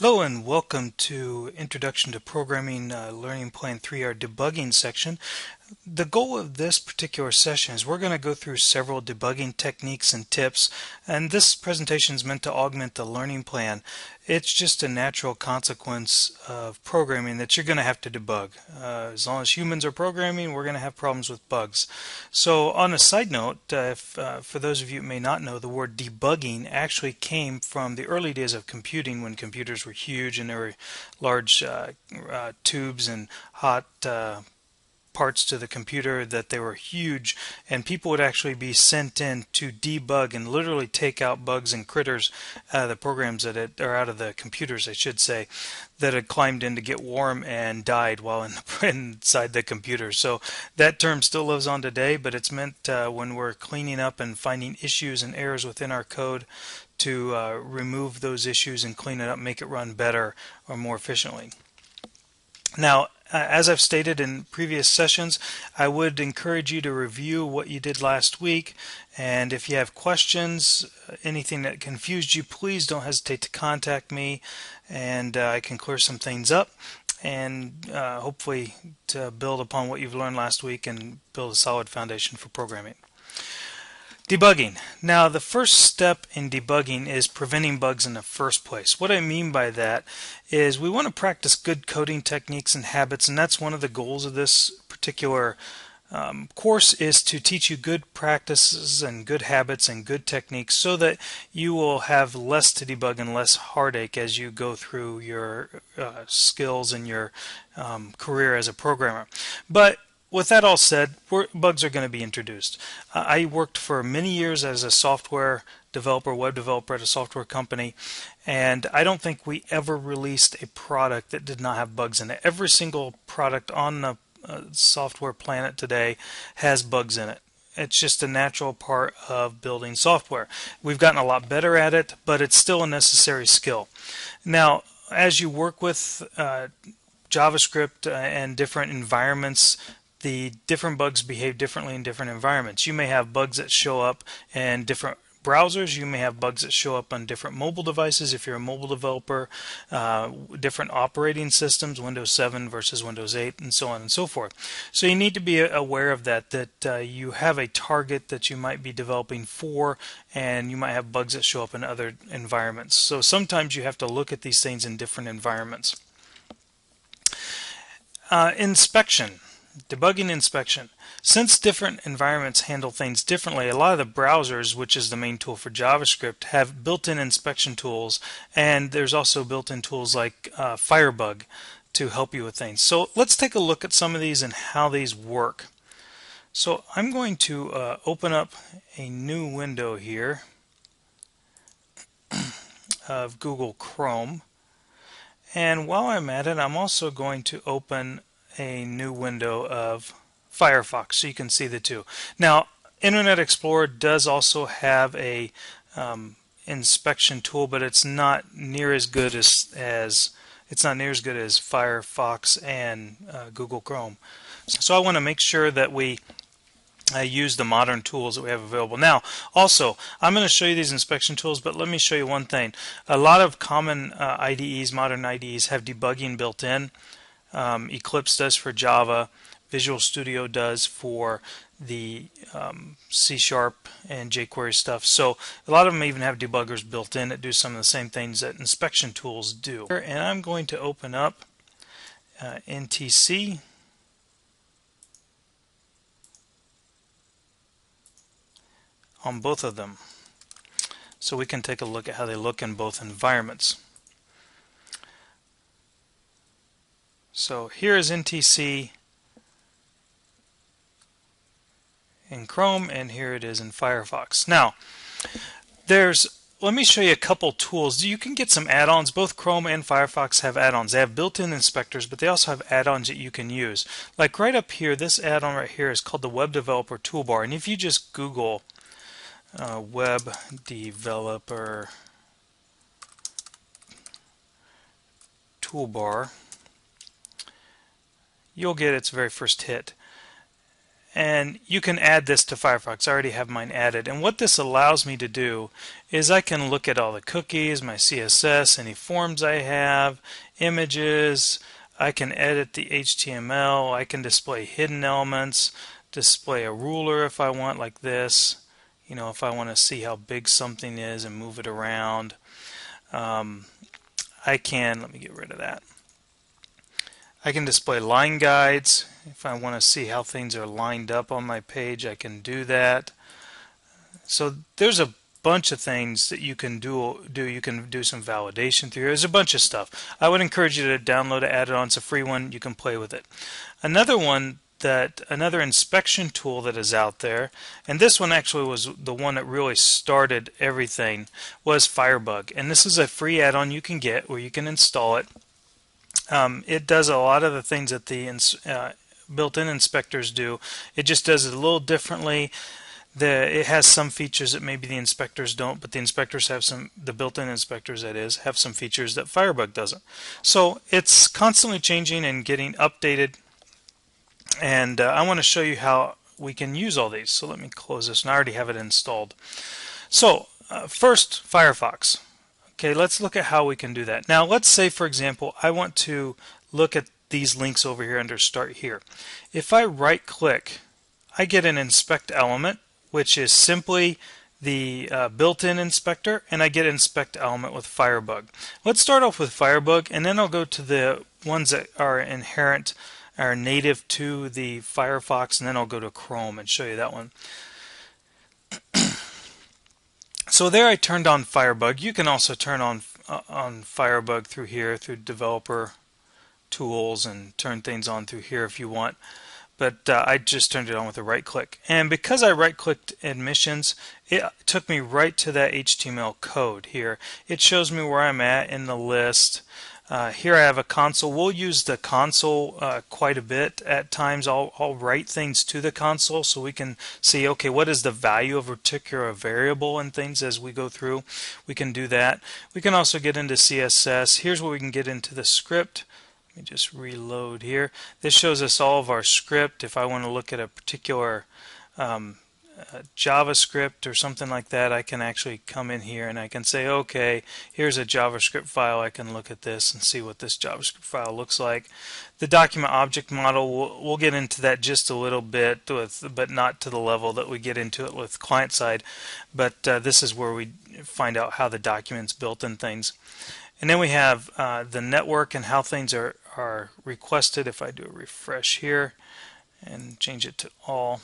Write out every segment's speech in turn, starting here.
Hello and welcome to Introduction to Programming Learning Plan 3, our debugging section. The goal of this particular session is we're going to go through several debugging techniques and tips, and this presentation is meant to augment the learning plan. It's just a natural consequence of programming that you're going to have to debug. As long as humans are programming, we're going to have problems with bugs. So on a side note, for those of you who may not know, the word debugging actually came from the early days of computing when computers were huge and there were large tubes and hot parts to the computer, that they were huge, and people would actually be sent in to debug and literally take out bugs and critters out of the programs or out of the computers, I should say, that had climbed in to get warm and died while inside the computer. So that term still lives on today, but it's meant when we're cleaning up and finding issues and errors within our code to remove those issues and clean it up, make it run better or more efficiently. Now, as I've stated in previous sessions, I would encourage you to review what you did last week, and if you have questions, anything that confused you, please don't hesitate to contact me, and I can clear some things up and hopefully to build upon what you've learned last week and build a solid foundation for programming. Debugging. Now, the first step in debugging is preventing bugs in the first place. What I mean by that is we want to practice good coding techniques and habits, and that's one of the goals of this particular course, is to teach you good practices and good habits and good techniques so that you will have less to debug and less heartache as you go through your skills and your career as a programmer. But with that all said, bugs are going to be introduced. I worked for many years as a software developer, web developer at a software company, and I don't think we ever released a product that did not have bugs in it. Every single product on the software planet today has bugs in it. It's just a natural part of building software. We've gotten a lot better at it, but it's still a necessary skill. Now, as you work with JavaScript and different environments, the different bugs behave differently in different environments. You may have bugs that show up in different browsers. You may have bugs that show up on different mobile devices if you're a mobile developer, different operating systems, Windows 7 versus Windows 8, and so on and so forth. So you need to be aware of that you have a target that you might be developing for, and you might have bugs that show up in other environments. So sometimes you have to look at these things in different environments. Inspection. Debugging inspection. Since different environments handle things differently, a lot of the browsers, which is the main tool for JavaScript, have built-in inspection tools, and there's also built-in tools like Firebug to help you with things. So let's take a look at some of these and how these work. So I'm going to open up a new window here of Google Chrome, and while I'm at it, I'm also going to open a new window of Firefox so you can see the two. Now, Internet Explorer does also have a inspection tool, but it's not near as good as Firefox and Google Chrome. So I want to make sure that we use the modern tools that we have available. Now, also, I'm going to show you these inspection tools, but let me show you one thing. A lot of common IDEs, modern IDEs, have debugging built in. Eclipse does for Java, Visual Studio does for the C# and jQuery stuff. So a lot of them even have debuggers built in that do some of the same things that inspection tools do. And I'm going to open up NTC. On both of them, so we can take a look at how they look in both environments. So here is NTC in Chrome, and here it is in Firefox. Now, let me show you a couple tools. You can get some add-ons. Both Chrome and Firefox have add-ons. They have built-in inspectors, but they also have add-ons that you can use. Like right up here, this add-on right here is called the Web Developer Toolbar, and if you just Google Web Developer Toolbar, you'll get its very first hit. And you can add this to Firefox. I already have mine added. And what this allows me to do is I can look at all the cookies, my CSS, any forms I have, images. I can edit the HTML. I can display hidden elements, display a ruler if I want, like this. You know, if I want to see how big something is and move it around. I can, let me get rid of that. I can display line guides. If I want to see how things are lined up on my page, I can do that. So there's a bunch of things that you can do. You can do some validation through here. There's a bunch of stuff. I would encourage you to download it, add it on. It's a free one. You can play with it. Another inspection tool that is out there, and this one actually was the one that really started everything, was Firebug. And this is a free add-on you can get where you can install it. It does a lot of the things that the built-in inspectors do. It just does it a little differently. It has some features that maybe the inspectors don't, but the inspectors have some, the built-in inspectors that is, have some features that Firebug doesn't. So it's constantly changing and getting updated, and I want to show you how we can use all these. So let me close this, and I already have it installed. So first, Firefox. Okay, let's look at how we can do that. Now let's say, for example, I want to look at these links over here under Start Here. If I right click, I get an inspect element, which is simply the built-in inspector, and I get inspect element with Firebug. Let's start off with Firebug, and then I'll go to the ones that are inherent, are native to the Firefox, and then I'll go to Chrome and show you that one. So there I turned on Firebug. You can also turn on Firebug through here, through developer tools, and turn things on through here if you want. But I just turned it on with a right click. And because I right clicked admissions, it took me right to that HTML code here. It shows me where I'm at in the list. Here I have a console. We'll use the console quite a bit at times. I'll write things to the console so we can see, okay, what is the value of a particular variable and things as we go through. We can do that. We can also get into CSS. Here's where we can get into the script. Let me just reload here. This shows us all of our script. If I want to look at a particular JavaScript or something like that, I can actually come in here and I can say, okay, here's a JavaScript file. I can look at this and see what this JavaScript file looks like. The document object model, we'll get into that just a little bit, but not to the level that we get into it with client side. But this is where we find out how the document's built and things. And then we have the network and how things are requested. If I do a refresh here and change it to all,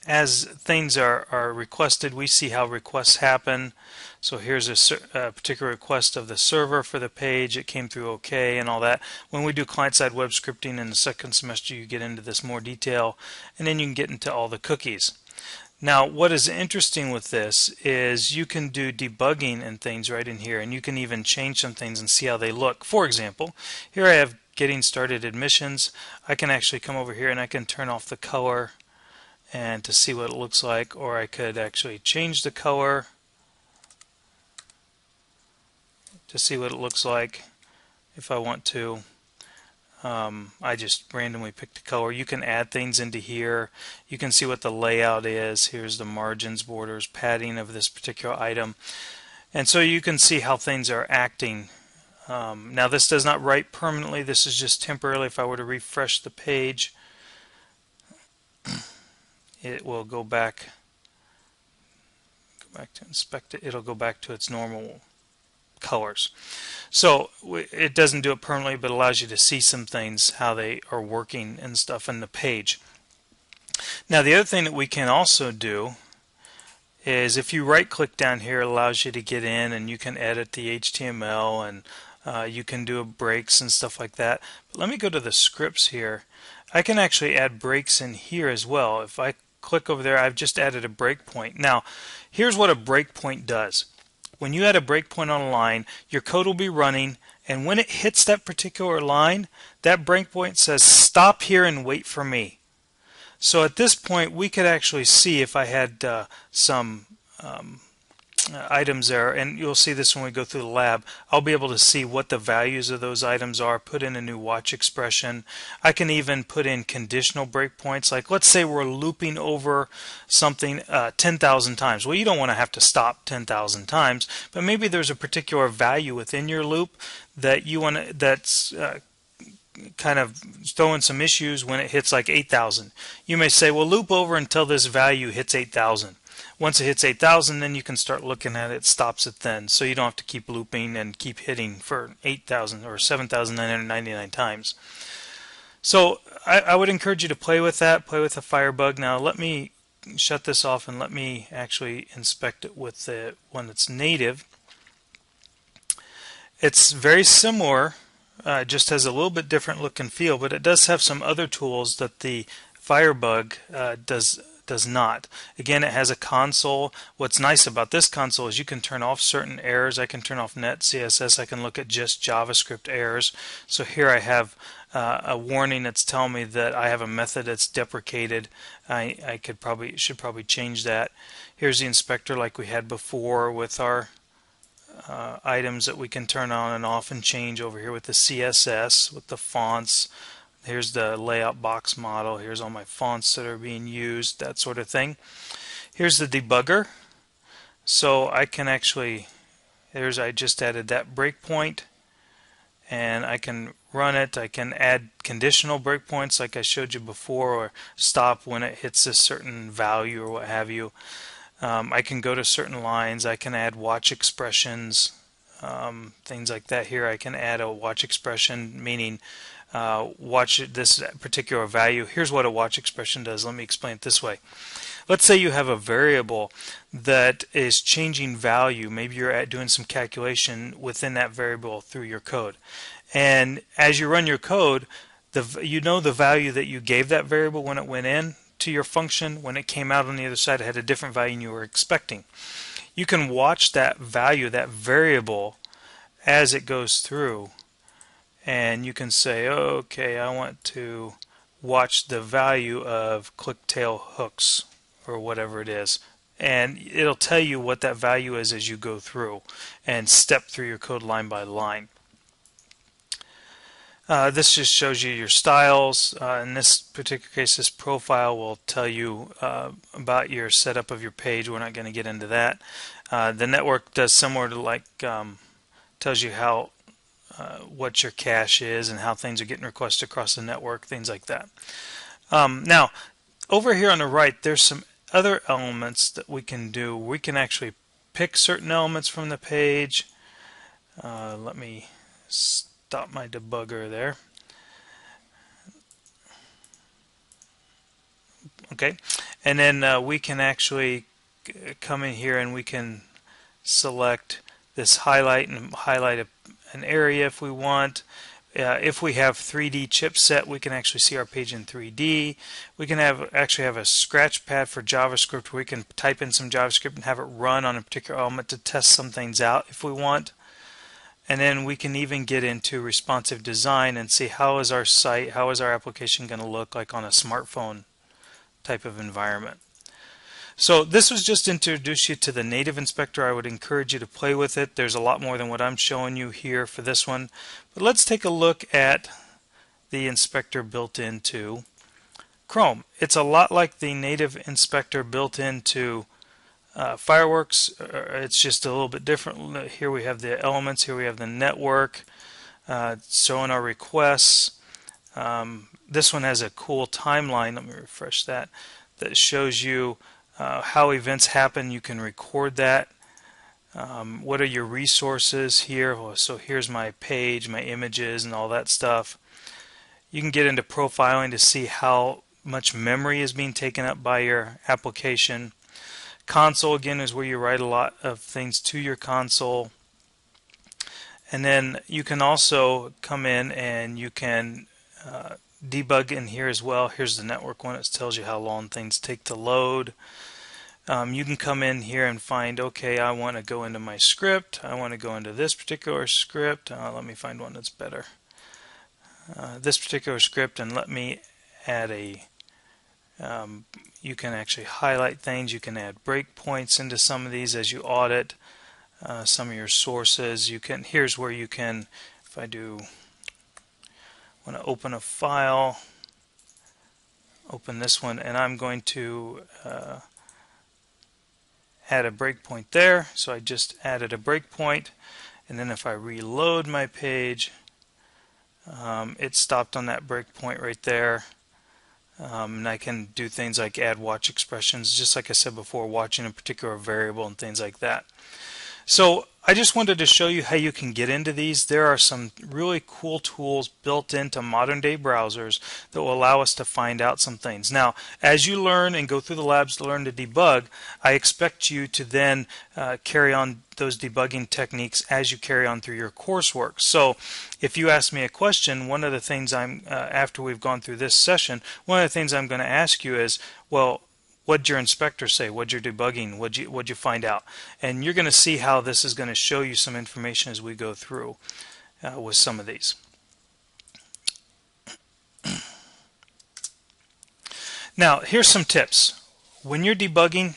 as things are requested, we see how requests happen. So here's a particular request of the server for the page. It came through okay and all that. When we do client-side web scripting in the second semester, you get into this more detail, and then you can get into all the cookies. Now, what is interesting with this is you can do debugging and things right in here, and you can even change some things and see how they look. For example, here I have getting started admissions. I can actually come over here and I can turn off the color and to see what it looks like, or I could actually change the color to see what it looks like if I want to. I just randomly picked a color. You can add things into here. You can see what the layout is. Here's the margins, borders, padding of this particular item. And so you can see how things are acting. Now this does not write permanently. This is just temporarily. If I were to refresh the page, it will go back to inspect it. It'll go back to its normal colors. So it doesn't do it permanently, but allows you to see some things, how they are working and stuff in the page. Now the other thing that we can also do is if you right click down here, it allows you to get in and you can edit the HTML and you can do breaks and stuff like that. But let me go to the scripts here. I can actually add breaks in here as well. If I click over there, I've just added a breakpoint. Now here's what a breakpoint does. When you add a breakpoint on a line, your code will be running, and when it hits that particular line, that breakpoint says stop here and wait for me. So at this point we could actually see if I had some items there, and you'll see this when we go through the lab. I'll be able to see what the values of those items are, put in a new watch expression. I can even put in conditional breakpoints. Like, let's say we're looping over something 10,000 times. Well, you don't want to have to stop 10,000 times, but maybe there's a particular value within your loop that you want to, that's kind of throwing some issues when it hits like 8,000. You may say, well, loop over until this value hits 8,000. Once it hits 8,000, then you can start looking at it, stops it then, so you don't have to keep looping and keep hitting for 8,000 or 7,999 times. So I would encourage you to play with that, play with the Firebug. Now let me shut this off and let me actually inspect it with the one that's native. It's very similar, just has a little bit different look and feel, but it does have some other tools that the Firebug does not. Again, it has a console. What's nice about this console is you can turn off certain errors. I can turn off net CSS. I can look at just JavaScript errors. So here I have a warning that's telling me that I have a method that's deprecated. I should probably change that. Here's the inspector like we had before with our items that we can turn on and off and change over here with the CSS, with the fonts. Here's the layout box model. Here's all my fonts that are being used, that sort of thing. Here's the debugger. So I can actually, I just added that breakpoint, and I can run it. I can add conditional breakpoints like I showed you before, or stop when it hits a certain value or what have you. I can go to certain lines. I can add watch expressions, things like that. Here I can add a watch expression, meaning watch this particular value. Here's what a watch expression does. Let me explain it this way. Let's say you have a variable that is changing value. Maybe you're doing some calculation within that variable through your code. And as you run your code, you know the value that you gave that variable when it went in to your function. When it came out on the other side, it had a different value than you were expecting. You can watch that value, that variable, as it goes through. And you can say, okay, I want to watch the value of click-tail hooks or whatever it is. And it'll tell you what that value is as you go through and step through your code line by line. This just shows you your styles. In this particular case, this profile will tell you about your setup of your page. We're not going to get into that. The network does similar to like tells you how what your cache is and how things are getting requested across the network, things like that. Now, over here on the right, there's some other elements that we can do. We can actually pick certain elements from the page. Let me stop my debugger there. Okay, and then we can actually come in here and we can select this highlight and highlight an area if we want. If we have 3D chipset, we can actually see our page in 3D. We can actually have a scratch pad for JavaScript where we can type in some JavaScript and have it run on a particular element to test some things out if we want. And then we can even get into responsive design and see how is our site, how is our application going to look like on a smartphone type of environment. So this was just to introduce you to the native inspector. I would encourage you to play with it. There's a lot more than what I'm showing you here for this one. But let's take a look at the inspector built into Chrome. It's a lot like the native inspector built into Fireworks. It's just a little bit different. Here we have the elements. Here we have the network showing our requests. This one has a cool timeline. Let me refresh that. That shows you how events happen. You can record that. What are your resources here? So here's my page, my images, and all that stuff. You can get into profiling to see how much memory is being taken up by your application. Console, again, is where you write a lot of things to your console. And then you can also come in and you can debug in here as well. Here's the network one. It tells you how long things take to load. You can come in here and find, okay, I want to go into my script. I want to go into this particular script. Let me find one that's better. This particular script, and let me add a You can actually highlight things. You can add breakpoints into some of these as you audit some of your sources. Here's where you can, if I do want to open a file, open this one, and I'm going to add a breakpoint there. So I just added a breakpoint, and then if I reload my page, it stopped on that breakpoint right there. And I can do things like add watch expressions, just like I said before, watching a particular variable and things like that. So I just wanted to show you how you can get into these. There are some really cool tools built into modern day browsers that will allow us to find out some things. Now, as you learn and go through the labs to learn to debug, I expect you to then carry on those debugging techniques as you carry on through your coursework. So if you ask me a question, one of the things after we've gone through this session, one of the things I'm going to ask you is, well, what'd your inspector say? What'd your debugging? What'd you find out? And you're going to see how this is going to show you some information as we go through with some of these. Now, here's some tips. When you're debugging,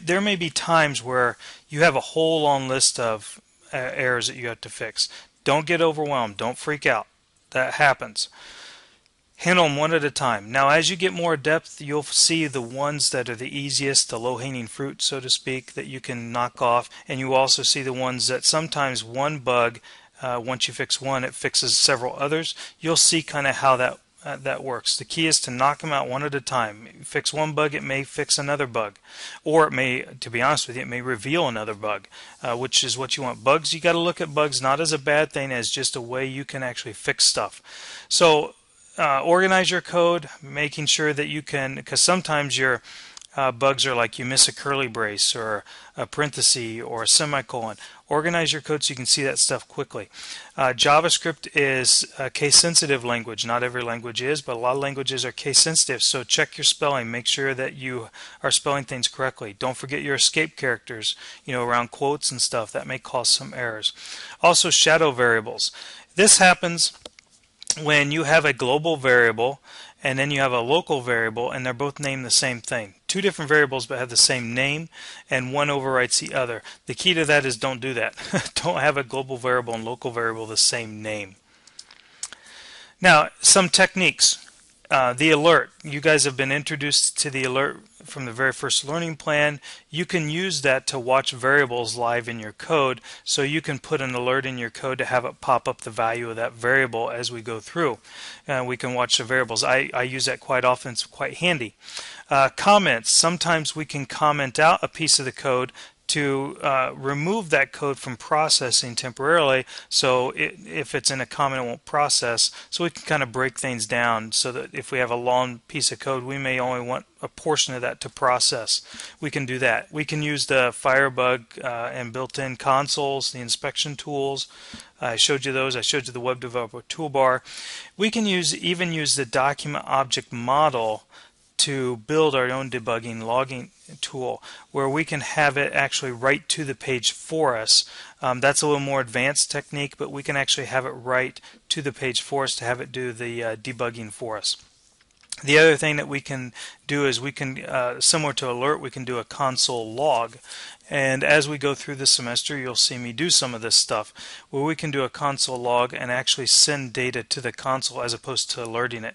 there may be times where you have a whole long list of errors that you have to fix. Don't get overwhelmed. Don't freak out. That happens. Handle them one at a time. Now, as you get more depth, you'll see the ones that are the easiest, the low-hanging fruit, so to speak, that you can knock off, and you also see the ones that sometimes one bug, once you fix one, it fixes several others. You'll see kind of how that works. The key is to knock them out one at a time. You fix one bug, it may fix another bug, or it may, to be honest with you, it may reveal another bug, which is what you want. Bugs, you got to look at bugs not as a bad thing, as just a way you can actually fix stuff. So organize your code, making sure that you can, because sometimes your bugs are like you miss a curly brace or a parenthesis or a semicolon. Organize your code so you can see that stuff quickly. JavaScript is a case-sensitive language. Not every language is, but a lot of languages are case-sensitive. So check your spelling. Make sure that you are spelling things correctly. Don't forget your escape characters, around quotes and stuff. That may cause some errors. Also, shadow variables. This happens when you have a global variable and then you have a local variable and they're both named the same thing. Two different variables but have the same name, and one overwrites the other. The key to that is don't do that. Don't have a global variable and local variable the same name. Now, some techniques. The alert. You guys have been introduced to the alert from the very first learning plan. You can use that to watch variables live in your code, so you can put an alert in your code to have it pop up the value of that variable as we go through. We can watch the variables. I use that quite often. It's quite handy. Comments. Sometimes we can comment out a piece of the code to remove that code from processing temporarily, so if it's in a comment it won't process, so we can kind of break things down so that if we have a long piece of code we may only want a portion of that to process. We can do that. We can use the Firebug and built-in consoles, the inspection tools. I showed you those. I showed you the Web Developer Toolbar. We can even use the document object model to build our own debugging logging tool where we can have it actually write to the page for us. That's a little more advanced technique, but we can actually have it write to the page for us to have it do the debugging for us. The other thing that we can do is we can, similar to alert, we can do a console log. And as we go through the semester, you'll see me do some of this stuff where we can do a console log and actually send data to the console as opposed to alerting it.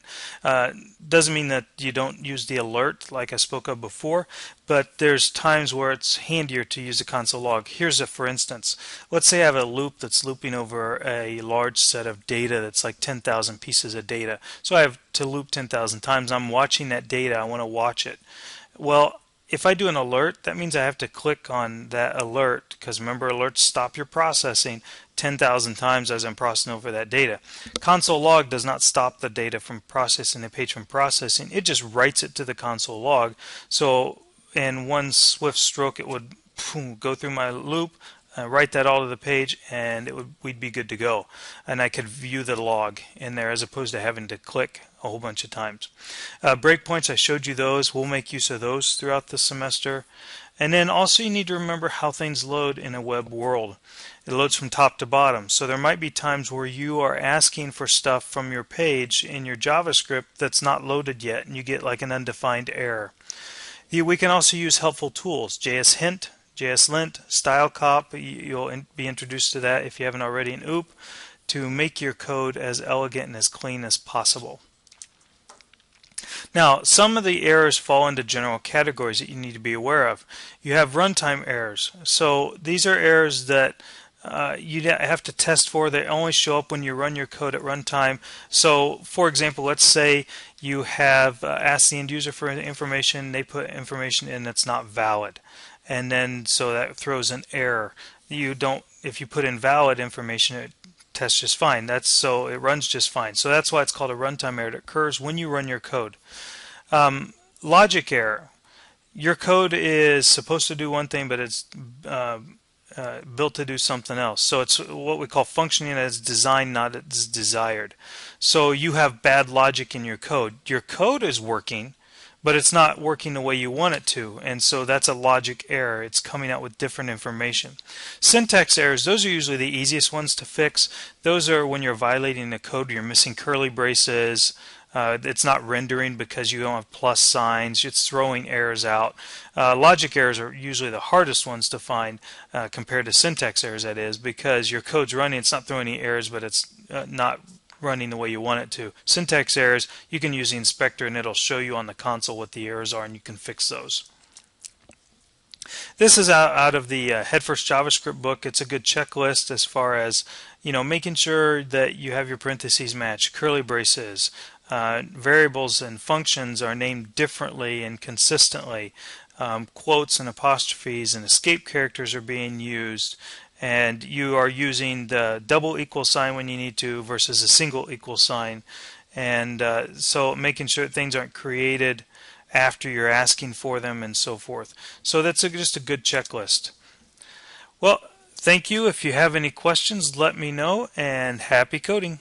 Doesn't mean that you don't use the alert like I spoke of before, but there's times where it's handier to use a console log. Here's a for instance. Let's say I have a loop that's looping over a large set of data that's like 10,000 pieces of data. So I have to loop 10,000 times. I'm watching that data. I want to watch it. Well, if I do an alert, that means I have to click on that alert, because remember, alerts stop your processing 10,000 times as I'm processing over that data. Console log does not stop the data from processing, the page from processing. It just writes it to the console log. So in one swift stroke, it would go through my loop, write that all to the page, and we'd be good to go. And I could view the log in there as opposed to having to click a whole bunch of times. Breakpoints, I showed you those. We'll make use of those throughout the semester. And then also you need to remember how things load in a web world. It loads from top to bottom. So there might be times where you are asking for stuff from your page in your JavaScript that's not loaded yet, and you get like an undefined error. We can also use helpful tools, JSHint, JSLint, StyleCop. You'll be introduced to that if you haven't already in OOP, to make your code as elegant and as clean as possible. Now, some of the errors fall into general categories that you need to be aware of. You have runtime errors. So these are errors that you have to test for. They only show up when you run your code at runtime. So, for example, let's say you have asked the end user for information. They put information in that's not valid, and then so that throws an error. If you put in valid information, it tests just fine. So it runs just fine. So that's why it's called a runtime error. It occurs when you run your code. Logic error. Your code is supposed to do one thing, but it's built to do something else. So it's what we call functioning as designed, not as desired. So you have bad logic in your code. Your code is working, but it's not working the way you want it to, and so that's a logic error. It's coming out with different information. Syntax errors, those are usually the easiest ones to fix. Those are when you're violating the code, you're missing curly braces, it's not rendering because you don't have plus signs, it's throwing errors out. Logic errors are usually the hardest ones to find compared to syntax errors, that is, because your code's running, it's not throwing any errors, but it's not running the way you want it to. Syntax errors, you can use the inspector and it'll show you on the console what the errors are and you can fix those. This is out of the Head First JavaScript book. It's a good checklist as far as making sure that you have your parentheses match, curly braces, variables and functions are named differently and consistently, quotes and apostrophes and escape characters are being used, and you are using the double equal sign when you need to versus a single equal sign, and so making sure that things aren't created after you're asking for them and so forth. So that's just a good checklist. Well, thank you. If you have any questions, let me know, and happy coding.